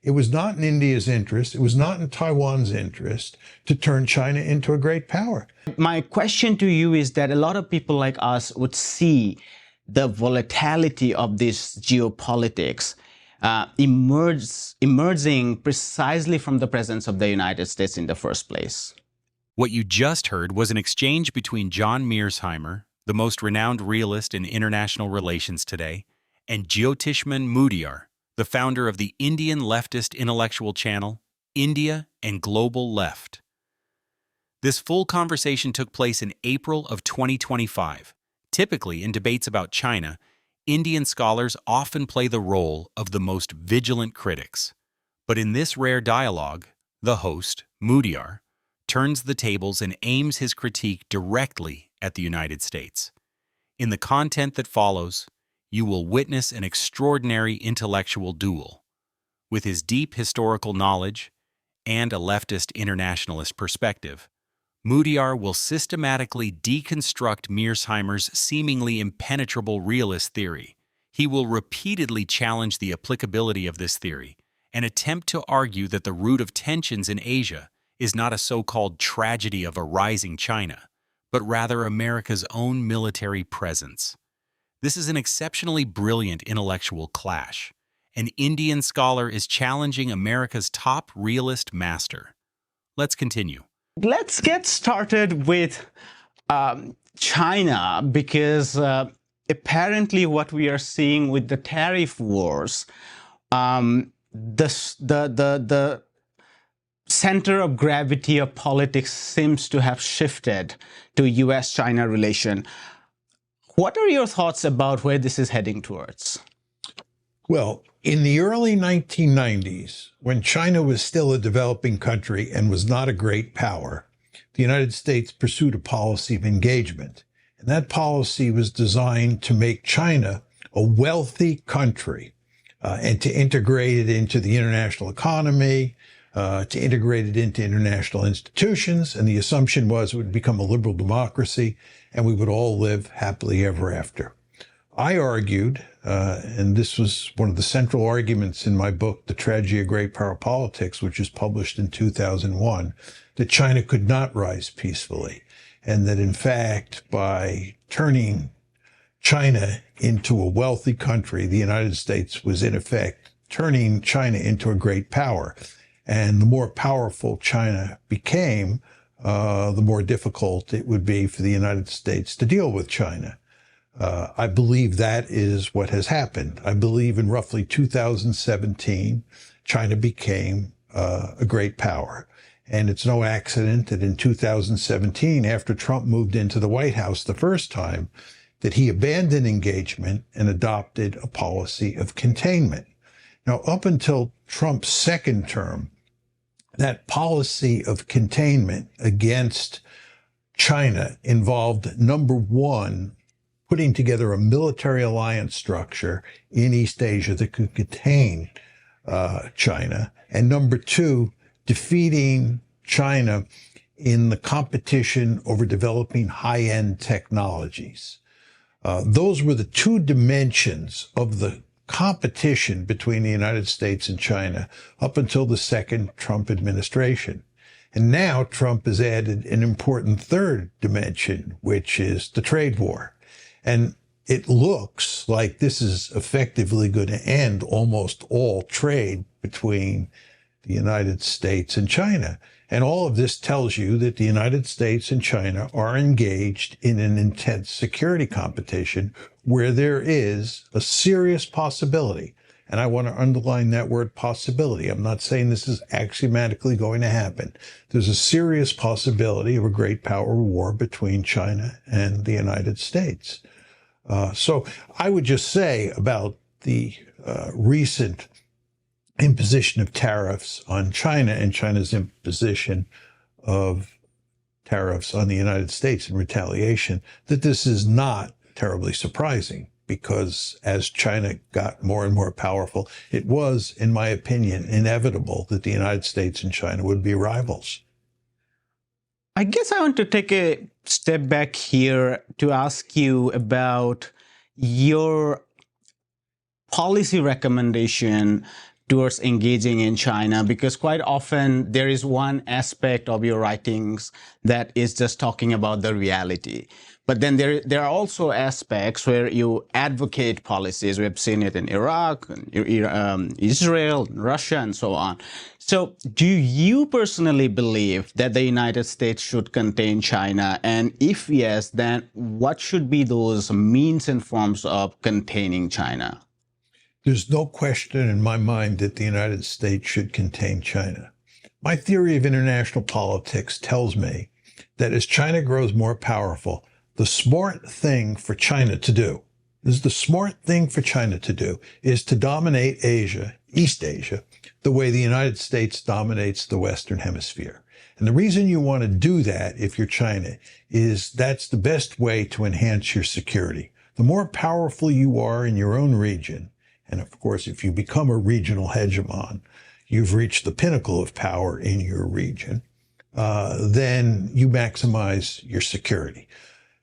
It was not in India's interest. It was not in Taiwan's interest to turn China into a great power. My question to you is that a lot of people like us would see the volatility of this geopolitics emerging precisely from the presence of the United States in the first place. What you just heard was an exchange between John Mearsheimer, the most renowned realist in international relations today, and Jyotishman Mudiar, the founder of the Indian leftist intellectual channel, India and Global Left. This full conversation took place in April of 2025. Typically, in debates about China, Indian scholars often play the role of the most vigilant critics. But in this rare dialogue, the host, Mudiar, turns the tables and aims his critique directly at the United States. In the content that follows, you will witness an extraordinary intellectual duel. With his deep historical knowledge and a leftist internationalist perspective, Mudiar will systematically deconstruct Mearsheimer's seemingly impenetrable realist theory. He will repeatedly challenge the applicability of this theory and attempt to argue that the root of tensions in Asia is not a so-called tragedy of a rising China, but rather America's own military presence. This is an exceptionally brilliant intellectual clash. An Indian scholar is challenging America's top realist master. Let's continue. Let's get started with China, because apparently what we are seeing with the tariff wars, the center of gravity of politics seems to have shifted to US-China relation. What are your thoughts about where this is heading towards? Well, in the early 1990s, when China was still a developing country and was not a great power, the United States pursued a policy of engagement. And that policy was designed to make China a wealthy country and to integrate it into the international economy, to integrate it into international institutions. And the assumption was it would become a liberal democracy and we would all live happily ever after. I argued, and this was one of the central arguments in my book, The Tragedy of Great Power Politics, which was published in 2001, that China could not rise peacefully. And that, in fact, by turning China into a wealthy country, the United States was, in effect, turning China into a great power. And the more powerful China became, the more difficult it would be for the United States to deal with China. I believe that is what has happened. I believe in roughly 2017, China became a great power. And it's no accident that in 2017, after Trump moved into the White House the first time, that he abandoned engagement and adopted a policy of containment. Now, up until Trump's second term, that policy of containment against China involved, number one, putting together a military alliance structure in East Asia that could contain China, and number two, defeating China in the competition over developing high-end technologies. Those were the two dimensions of the competition between the United States and China up until the second Trump administration. And now Trump has added an important third dimension, which is the trade war. And it looks like this is effectively going to end almost all trade between the United States and China. And all of this tells you that the United States and China are engaged in an intense security competition where there is a serious possibility. And I want to underline that word possibility. I'm not saying this is axiomatically going to happen. There's a serious possibility of a great power war between China and the United States. So I would just say about the recent imposition of tariffs on China and China's imposition of tariffs on the United States in retaliation, that this is not terribly surprising, because as China got more and more powerful, it was, in my opinion, inevitable that the United States and China would be rivals. I guess I want to take a step back here to ask you about your policy recommendation towards engaging in China? Because quite often there is one aspect of your writings that is just talking about the reality. But then there are also aspects where you advocate policies. We have seen it in Iraq, Israel, Russia, and so on. So do you personally believe that the United States should contain China? And if yes, then what should be those means and forms of containing China? There's no question in my mind that the United States should contain China. My theory of international politics tells me that as China grows more powerful, the smart thing for China to do, is to dominate Asia, East Asia, the way the United States dominates the Western Hemisphere. And the reason you want to do that, if you're China, is that's the best way to enhance your security. The more powerful you are in your own region, and of course, if you become a regional hegemon, you've reached the pinnacle of power in your region, then you maximize your security.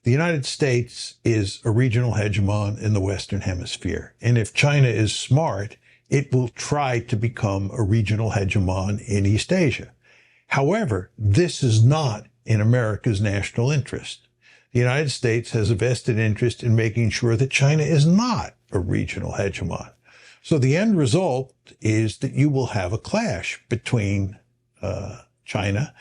The United States is a regional hegemon in the Western Hemisphere. And if China is smart, it will try to become a regional hegemon in East Asia. However, this is not in America's national interest. The United States has a vested interest in making sure that China is not a regional hegemon. So the end result is that you will have a clash between China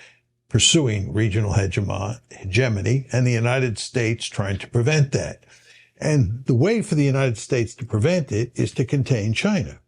pursuing regional hegemony and the United States trying to prevent that. And the way for the United States to prevent it is to contain China.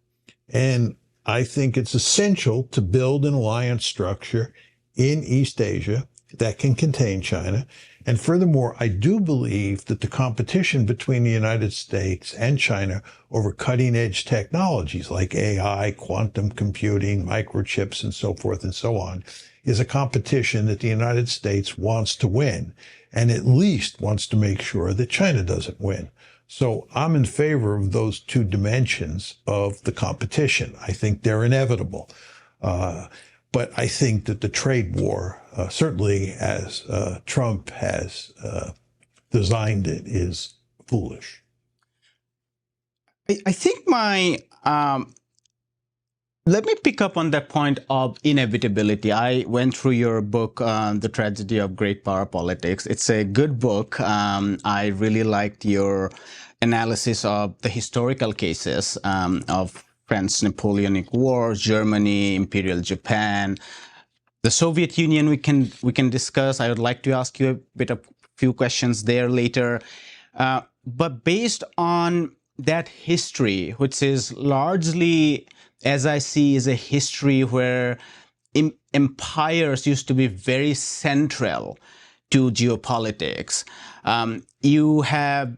And I think it's essential to build an alliance structure in East Asia that can contain China. And furthermore, I do believe that the competition between the United States and China over cutting-edge technologies like AI, quantum computing, microchips, and so forth and so on, is a competition that the United States wants to win, and at least wants to make sure that China doesn't win. So I'm in favor of those two dimensions of the competition. I think they're inevitable. But I think that the trade war, certainly as Trump has designed it, is foolish. I think let me pick up on that point of inevitability. I went through your book, The Tragedy of Great Power Politics. It's a good book. I really liked your analysis of the historical cases of French Napoleonic Wars, Germany, Imperial Japan, the Soviet Union. We can discuss. I would like to ask you a few questions there later. But based on that history, which is largely, as I see, is a history where empires used to be very central to geopolitics. You have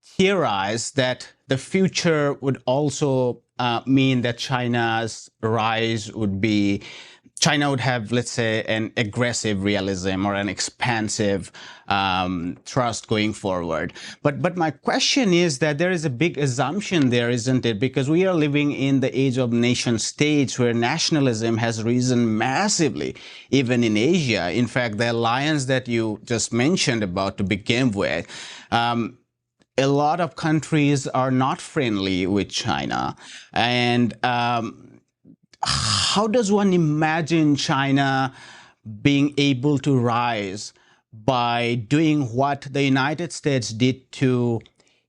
theorized that the future would also mean that China's rise would be, China would have, let's say, an aggressive realism or an expansive thrust going forward. But my question is that there is a big assumption there, isn't it? Because we are living in the age of nation states where nationalism has risen massively, even in Asia. In fact, the alliance that you just mentioned about to begin with, a lot of countries are not friendly with China. And how does one imagine China being able to rise by doing what the United States did to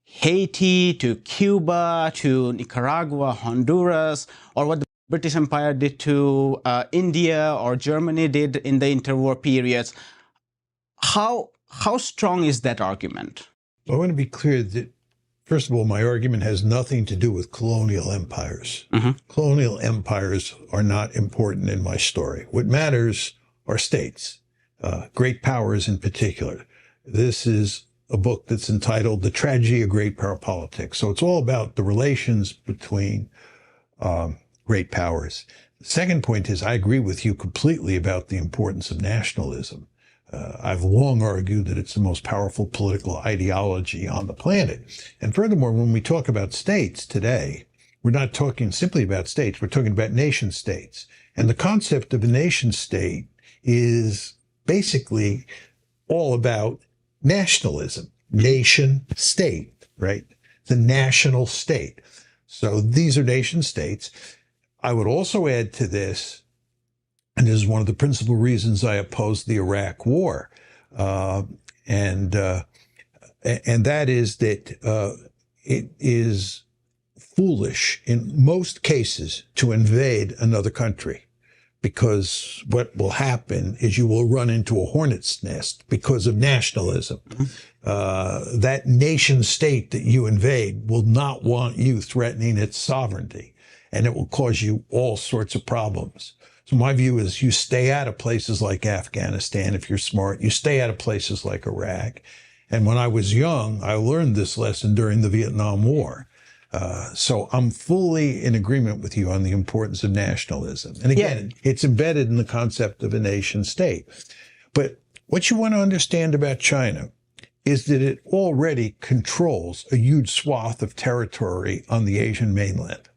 Haiti, to Cuba, to Nicaragua, Honduras, or what the British Empire did to India or Germany did in the interwar periods? How strong is that argument? I want to be clear that, first of all, my argument has nothing to do with colonial empires. Mm-hmm. Colonial empires are not important in my story. What matters are states, great powers in particular. This is a book that's entitled The Tragedy of Great Power Politics. So it's all about the relations between great powers. The second point is I agree with you completely about the importance of nationalism. I've long argued that it's the most powerful political ideology on the planet. And furthermore, when we talk about states today, we're not talking simply about states, we're talking about nation states. And the concept of a nation state is basically all about nationalism, nation state, right? The national state. So these are nation states. I would also add to this, and this is one of the principal reasons I opposed the Iraq War, and that is that it is foolish in most cases to invade another country, because what will happen is you will run into a hornet's nest because of nationalism. That nation state that you invade will not want you threatening its sovereignty, and it will cause you all sorts of problems. So my view is you stay out of places like Afghanistan if you're smart. You stay out of places like Iraq. And when I was young, I learned this lesson during the Vietnam War. So I'm fully in agreement with you on the importance of nationalism. And again, it's embedded in the concept of a nation state. But what you want to understand about China is that it already controls a huge swath of territory on the Asian mainland.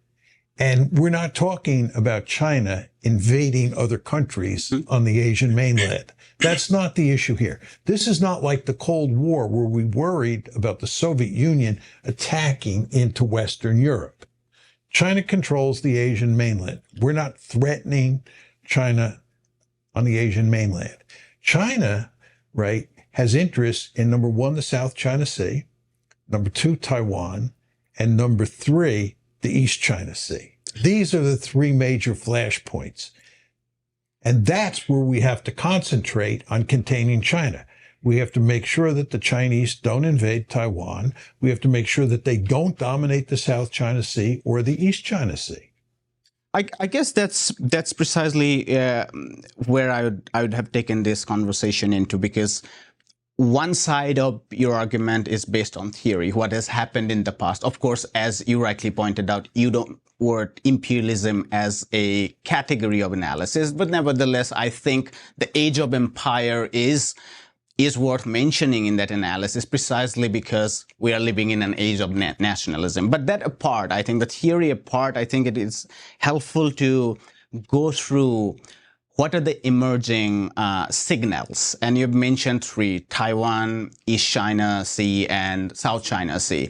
And we're not talking about China invading other countries on the Asian mainland. That's not the issue here. This is not like the Cold War, where we worried about the Soviet Union attacking into Western Europe. China controls the Asian mainland. We're not threatening China on the Asian mainland. China, right, has interests in, number one, the South China Sea, number two, Taiwan, and number three, the East China Sea. These are the three major flashpoints. And that's where we have to concentrate on containing China. We have to make sure that the Chinese don't invade Taiwan. We have to make sure that they don't dominate the South China Sea or the East China Sea. I guess that's precisely where I would have taken this conversation into, because one side of your argument is based on theory, what has happened in the past. Of course, as you rightly pointed out, you don't word imperialism as a category of analysis, but nevertheless, I think the age of empire is worth mentioning in that analysis, precisely because we are living in an age of nationalism. But that apart, I think the theory apart, I think it is helpful to go through what are the emerging signals. And you've mentioned three: Taiwan, East China Sea, and South China Sea.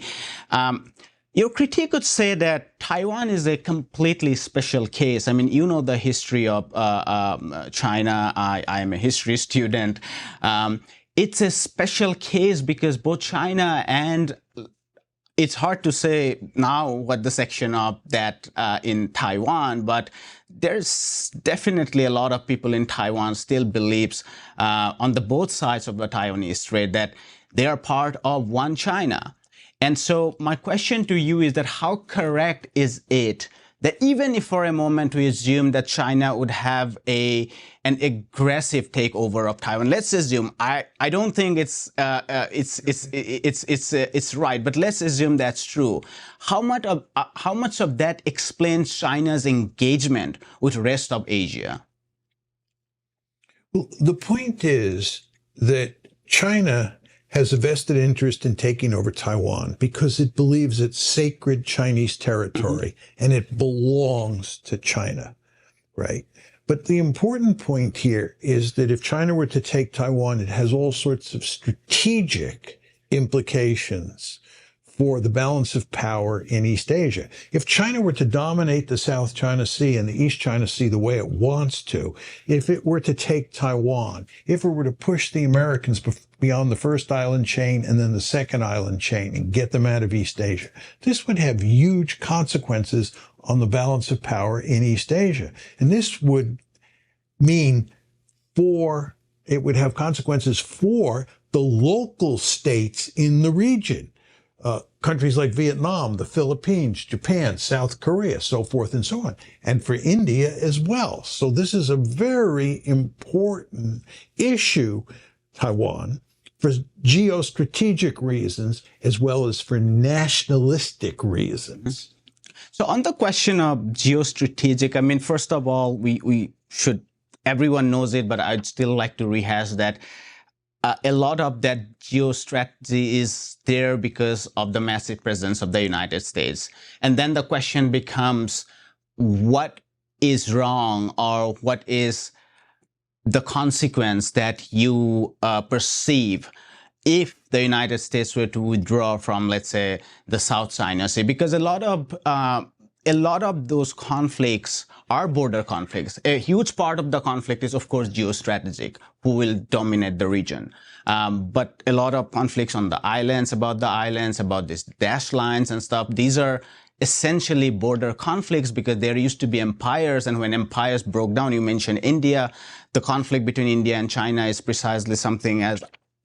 Your critique would say that Taiwan is a completely special case. I mean, you know the history of China. I am a history student. It's a special case because both China and, it's hard to say now what the section of that in Taiwan, but there's definitely a lot of people in Taiwan still believes on the both sides of the Taiwanese Strait that they are part of one China. And so my question to you is that how correct is it that even if for a moment we assume that China would have an aggressive takeover of Taiwan, let's assume, I don't think it's right, but let's assume that's true. How much of that explains China's engagement with the rest of Asia? Well, the point is that China has a vested interest in taking over Taiwan because it believes it's sacred Chinese territory and it belongs to China, right? But the important point here is that if China were to take Taiwan, it has all sorts of strategic implications for the balance of power in East Asia. If China were to dominate the South China Sea and the East China Sea the way it wants to, if it were to take Taiwan, if it were to push the Americans beyond the first island chain and then the second island chain and get them out of East Asia, this would have huge consequences on the balance of power in East Asia. And this would mean it would have consequences for the local states in the region. Countries like Vietnam, the Philippines, Japan, South Korea, so forth and so on, and for India as well. So this is a very important issue, Taiwan, for geostrategic reasons as well as for nationalistic reasons. So on the question of geostrategic, I mean, first of all, we should, everyone knows it, but I'd still like to rehash that. A lot of that geostrategy is there because of the massive presence of the United States. And then the question becomes, what is wrong, or what is the consequence that you perceive if the United States were to withdraw from, let's say, the South China Sea? Because a lot of a lot of those conflicts are border conflicts. A huge part of the conflict is, of course, geostrategic, who will dominate the region. But a lot of conflicts on the islands, about these dash lines and stuff, these are essentially border conflicts because there used to be empires, and when empires broke down, you mentioned India, the conflict between India and China is precisely something as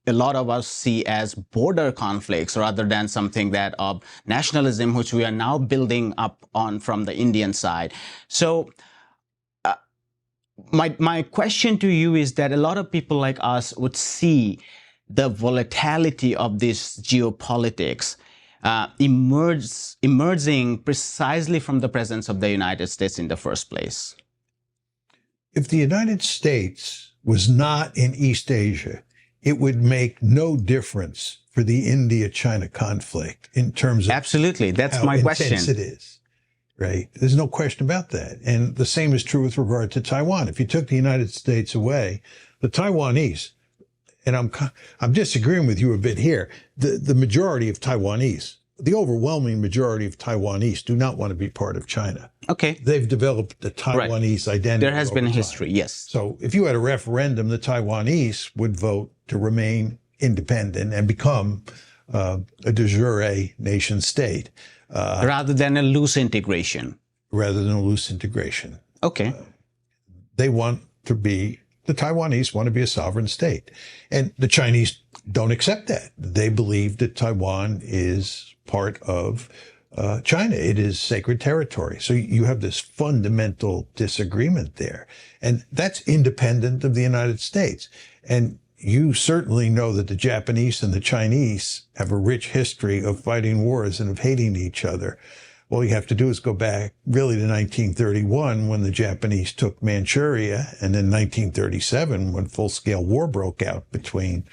a lot of us see as border conflicts rather than something that of nationalism, which we are now building up on from the Indian side. So my question to you is that a lot of people like us would see the volatility of this geopolitics emerging precisely from the presence of the United States in the first place. If the United States was not in East Asia, it would make no difference for the India-China conflict in terms of absolutely. That's how my intense question. it is, right? There's no question about that. And the same is true with regard to Taiwan. If you took the United States away, the Taiwanese, and I'm disagreeing with you a bit here, the majority of Taiwanese, the overwhelming majority of Taiwanese do not want to be part of China. Okay. They've developed the Taiwanese identity. There has been a over history, time. yes. So if you had a referendum, the Taiwanese would vote to remain independent and become a de jure nation state. Rather than a loose integration. Rather than a loose integration. Okay. The Taiwanese want to be a sovereign state. And the Chinese don't accept that. They believe that Taiwan is part of China. It is sacred territory. So you have this fundamental disagreement there. And that's independent of the United States. And you certainly know that the Japanese and the Chinese have a rich history of fighting wars and of hating each other. All you have to do is go back really to 1931 when the Japanese took Manchuria, and then 1937 when full-scale war broke out between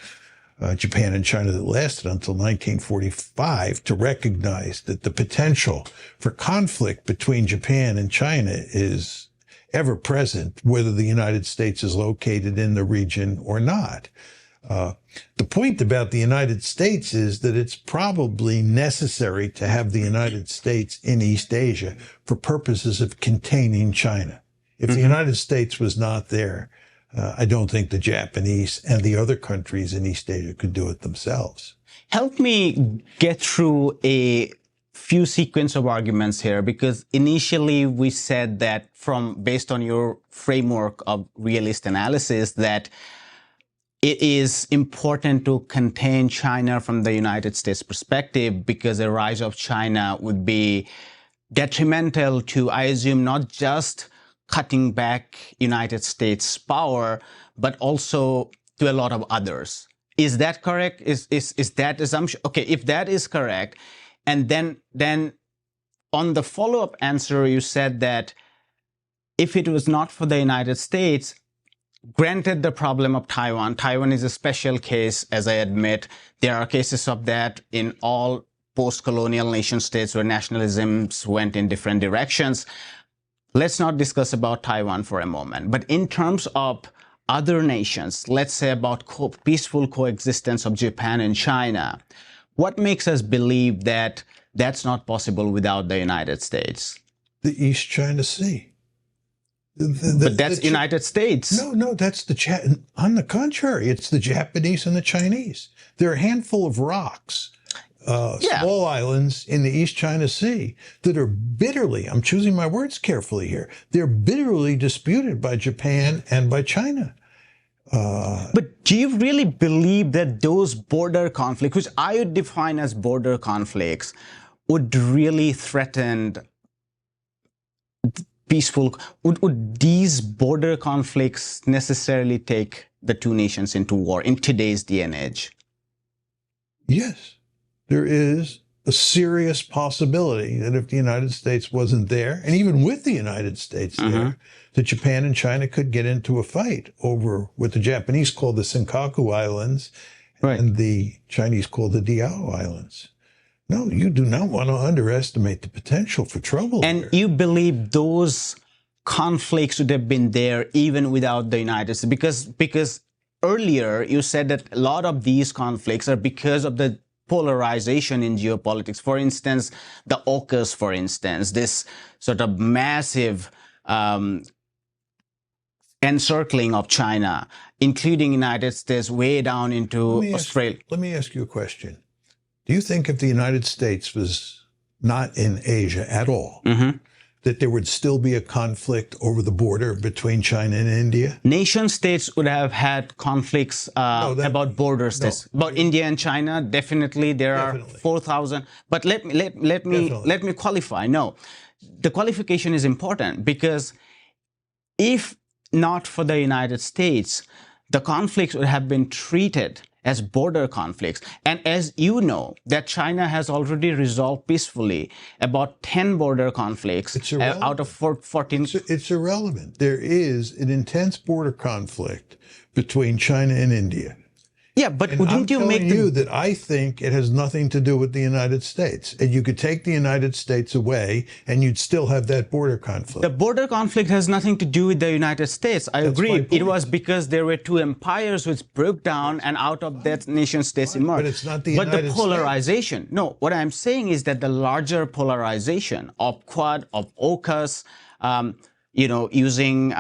Japan and China that lasted until 1945 to recognize that the potential for conflict between Japan and China is ever present, whether the United States is located in the region or not. The point about the United States is that it's probably necessary to have the United States in East Asia for purposes of containing China. If the United States was not there, I don't think the Japanese and the other countries in East Asia could do it themselves. Help me get through a few sequence of arguments here, because initially we said that based on your framework of realist analysis, that it is important to contain China from the United States perspective because a rise of China would be detrimental to, I assume, not just cutting back United States power, but also to a lot of others. Is that correct? Is that assumption? Okay, if that is correct, and then on the follow-up answer, you said that if it was not for the United States, granted the problem of Taiwan is a special case, as I admit. There are cases of that in all post-colonial nation states where nationalisms went in different directions. Let's not discuss about Taiwan for a moment. But in terms of other nations, let's say about peaceful coexistence of Japan and China, what makes us believe that that's not possible without the United States? The East China Sea. But that's United States. No, that's on the contrary, it's the Japanese and the Chinese. There are a handful of rocks, small islands in the East China Sea that are bitterly, I'm choosing my words carefully here, they're bitterly disputed by Japan and by China. But do you really believe that those border conflicts, which I would define as border conflicts, would really threaten peaceful, would these border conflicts necessarily take the two nations into war in today's day and age? Yes, there is a serious possibility that if the United States wasn't there, and even with the United States there, that Japan and China could get into a fight over what the Japanese call the Senkaku Islands and the Chinese call the Diao Islands. No, you do not want to underestimate the potential for trouble. And there. you believe those conflicts would have been there even without the United States? Because earlier you said that a lot of these conflicts are because of the polarization in geopolitics. For instance, the AUKUS, for instance, this sort of massive encircling of China, including United States way down into Australia. Let me ask you a question. Do you think if the United States was not in Asia at all, that there would still be a conflict over the border between China and India? Nation states would have had conflicts about border states. About India and China, definitely there are 4,000. But let me qualify. No, the qualification is important, because if not for the United States, the conflicts would have been treated as border conflicts. And as you know, that China has already resolved peacefully about 10 border conflicts out of 14. It's irrelevant. There is an intense border conflict between China and India. Yeah, but wouldn't you make you that I think it has nothing to do with the United States. And you could take the United States away and you'd still have that border conflict. The border conflict has nothing to do with the United States. I agree. It was because there were two empires which broke down, and out of that nation states emerged. But it's not the United States. But the polarization. No, what I'm saying is that the larger polarization of Quad, of AUKUS, using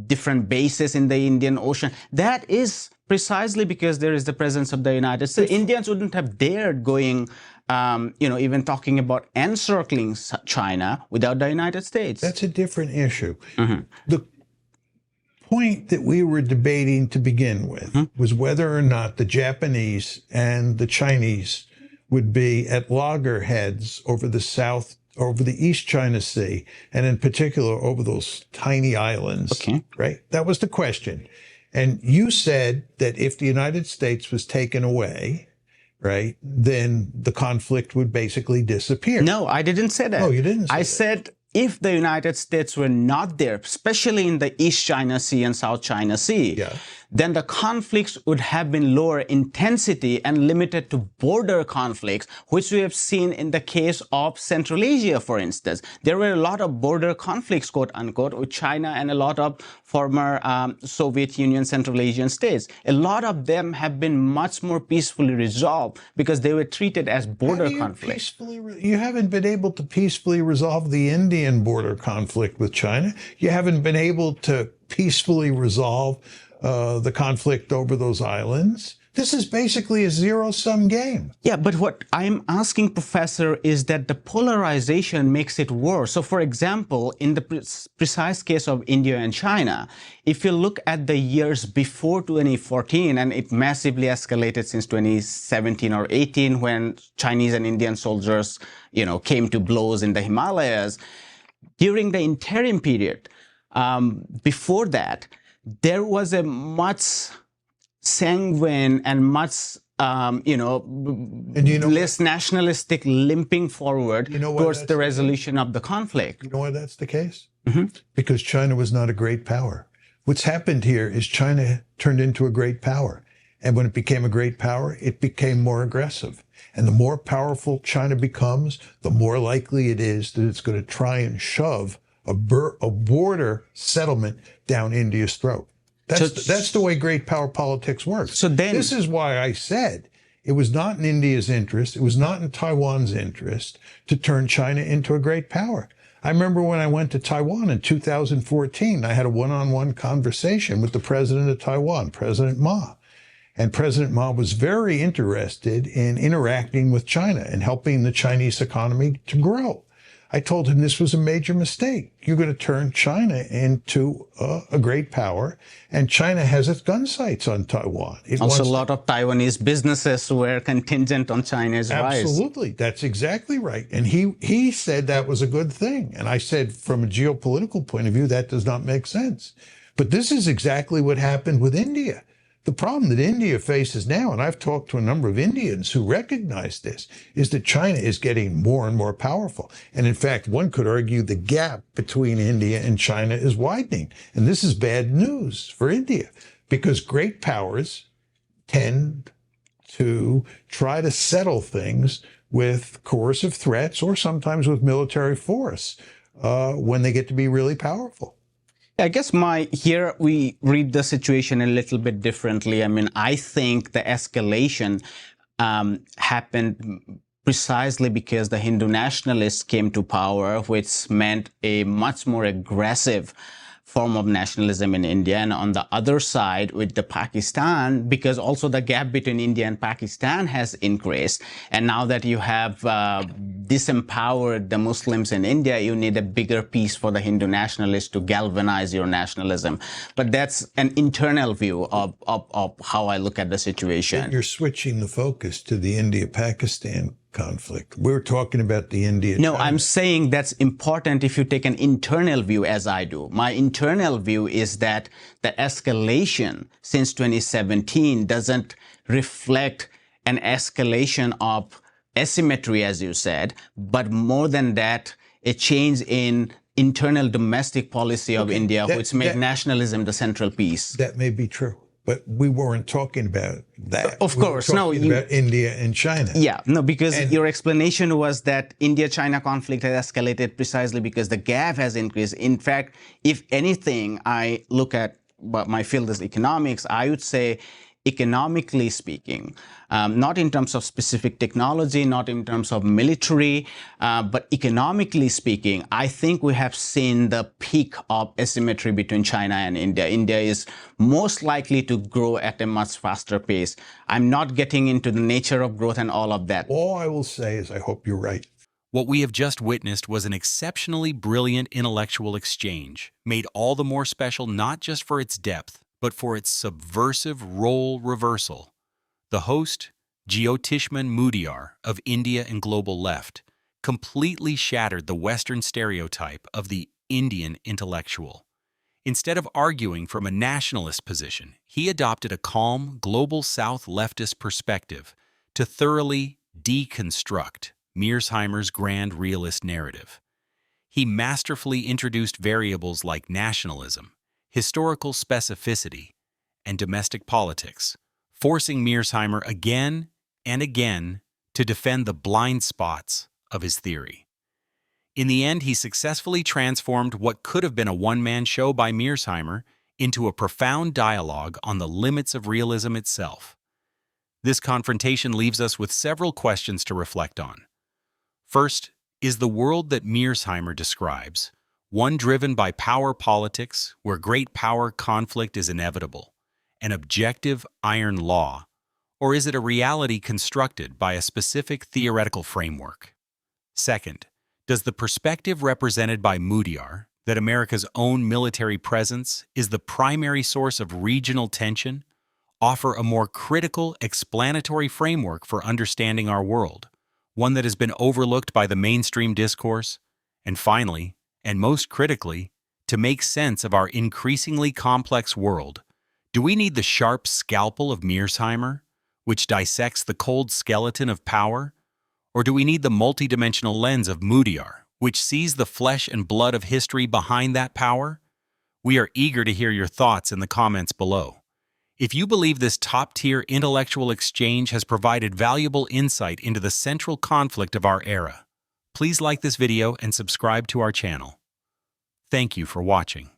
different bases in the Indian Ocean, that is precisely because there is the presence of the United States. Indians wouldn't have dared going, even talking about encircling China without the United States. That's a different issue. The point that we were debating to begin with was whether or not the Japanese and the Chinese would be at loggerheads over the East China Sea, and in particular over those tiny islands. Okay. Right? That was the question. And you said that if the United States was taken away, right, then the conflict would basically disappear. No, I didn't say that. No, you didn't say I that. said if the United States were not there, especially in the East China Sea and South China Sea, then the conflicts would have been lower intensity and limited to border conflicts, which we have seen in the case of Central Asia, for instance. There were a lot of border conflicts, quote unquote, with China and a lot of former Soviet Union Central Asian states. A lot of them have been much more peacefully resolved because they were treated as border conflicts. You haven't been able to peacefully resolve the Indian border conflict with China. You haven't been able to peacefully resolve the conflict over those islands. This is basically a zero-sum game. Yeah, but what I'm asking, Professor, is that the polarization makes it worse. So, for example, in the precise case of India and China, if you look at the years before 2014, and it massively escalated since 2017 or 18 when Chinese and Indian soldiers, came to blows in the Himalayas, during the interim period, before that, there was a much sanguine and much, less nationalistic limping forward towards the resolution of the conflict. You know why that's the case? Because China was not a great power. What's happened here is China turned into a great power. And when it became a great power, it became more aggressive. And the more powerful China becomes, the more likely it is that it's going to try and shove a border settlement down India's throat. That's the way great power politics works. So then, this is why I said it was not in India's interest, it was not in Taiwan's interest to turn China into a great power. I remember when I went to Taiwan in 2014, I had a one-on-one conversation with the president of Taiwan, President Ma. And President Ma was very interested in interacting with China and helping the Chinese economy to grow. I told him this was a major mistake. You're going to turn China into a great power, and China has its gun sights on Taiwan. A lot of Taiwanese businesses were contingent on China's rise. Absolutely. That's exactly right. And he said that was a good thing. And I said, from a geopolitical point of view, that does not make sense. But this is exactly what happened with India. The problem that India faces now, and I've talked to a number of Indians who recognize this, is that China is getting more and more powerful. And in fact, one could argue the gap between India and China is widening. And this is bad news for India, because great powers tend to try to settle things with coercive threats or sometimes with military force when they get to be really powerful. I guess here we read the situation a little bit differently. I mean, I think the escalation happened precisely because the Hindu nationalists came to power, which meant a much more aggressive form of nationalism in India. And on the other side, with the Pakistan, because also the gap between India and Pakistan has increased. And now that you have disempowered the Muslims in India, you need a bigger piece for the Hindu nationalists to galvanize your nationalism. But that's an internal view of how I look at the situation. You're switching the focus to the India-Pakistan conflict. We're talking about the India. No, I'm saying that's important if you take an internal view, as I do. My internal view is that the escalation since 2017 doesn't reflect an escalation of asymmetry, as you said, but more than that, a change in internal domestic policy of India, which made nationalism the central piece. That may be true. But we weren't talking about that. Of course, no. We were talking about India and China. Yeah, no, because your explanation was that India-China conflict has escalated precisely because the gap has increased. In fact, if anything, I look at what my field is economics, I would say economically speaking, not in terms of specific technology, not in terms of military, but economically speaking, I think we have seen the peak of asymmetry between China and India. India is most likely to grow at a much faster pace. I'm not getting into the nature of growth and all of that. All I will say is I hope you're right. What we have just witnessed was an exceptionally brilliant intellectual exchange, made all the more special not just for its depth, but for its subversive role reversal. The host, Jyotishman Mudiar of India and Global Left, completely shattered the Western stereotype of the Indian intellectual. Instead of arguing from a nationalist position, he adopted a calm, global South leftist perspective to thoroughly deconstruct Mearsheimer's grand realist narrative. He masterfully introduced variables like nationalism, historical specificity, and domestic politics, forcing Mearsheimer again and again to defend the blind spots of his theory. In the end, he successfully transformed what could have been a one-man show by Mearsheimer into a profound dialogue on the limits of realism itself. This confrontation leaves us with several questions to reflect on. First, is the world that Mearsheimer describes one driven by power politics, where great power conflict is inevitable, an objective iron law, or is it a reality constructed by a specific theoretical framework? Second, does the perspective represented by Mudiar, that America's own military presence is the primary source of regional tension, offer a more critical, explanatory framework for understanding our world, one that has been overlooked by the mainstream discourse? And finally, and most critically, to make sense of our increasingly complex world, do we need the sharp scalpel of Mearsheimer, which dissects the cold skeleton of power? Or do we need the multidimensional lens of Mudiar, which sees the flesh and blood of history behind that power? We are eager to hear your thoughts in the comments below. If you believe this top-tier intellectual exchange has provided valuable insight into the central conflict of our era, please like this video and subscribe to our channel. Thank you for watching.